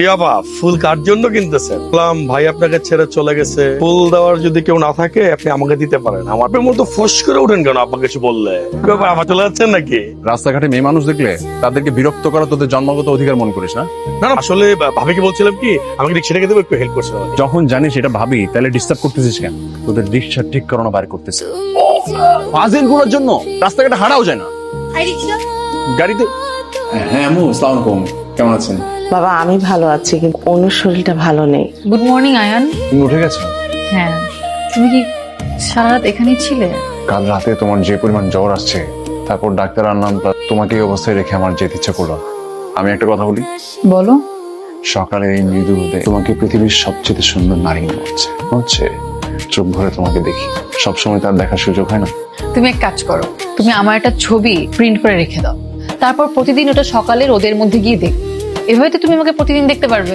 বাবা ফুল কার জন্য কিনতেছেন? বললাম ভাই আপনাকে ছেড়ে চলে গেছে, ফুল দেওয়ার যদি কেউ না থাকে আপনি আমাকে দিতে পারেন। আমার মতো ফোস করে ওঠেন কেন আপা কিছু বললে? ব্যাপার আবার চলে যাচ্ছেন নাকি? রাস্তাঘাটে মেয়ে মানুষ দেখলে তাদেরকে বিরক্ত করা তোদের জন্মগত অধিকার মনে করিস না? না না, আসলে ভাবিকে বলছিলাম কি আমাকে রিক্সা রেখে দেবো, একটু হেল্প করছে। যখন জানিস এটা ভাবি তাহলে ডিস্টার্ব করতেছিস কেন? তোদের রিক্সা ঠিক করানো বাইরে করতেছে ফাজিল গুলোর জন্য রাস্তাঘাটে হারাও যায় না। গাড়িতে হ্যাঁ আমু, আসসালামু আলাইকুম, কেমন আছেন? বাবা আমি ভালো আছি, কিন্তু অনুর শরীরটা ভালো নেই। Good morning Ayan. তুমি উঠে গেছো? হ্যাঁ, তুমি কি সারা রাত এখানেই ছিলে? কাল রাতে তোমার যে পরিমাণ জ্বর আসছে, তারপর ডাক্তার আনলাম, তোমাকে এই অবস্থায় রেখে আমার যেতে ইচ্ছা করলো না। আমি একটা কথা বলি, বলো। সকালে এই মৃদু রোদে তোমাকে পৃথিবীর সবচেয়ে সুন্দর নারী মনে হচ্ছে চোখ ভরে তোমাকে দেখি, সবসময় তার দেখার সুযোগ হয় না। তুমি এক কাজ করো, তুমি আমার একটা ছবি প্রিন্ট করে রেখে দাও, তারপর প্রতিদিন ওটা সকালে রোদের মধ্যে গিয়ে দেখ। এভাবে তো তুমি আমাকে প্রতিদিন দেখতে পারবে।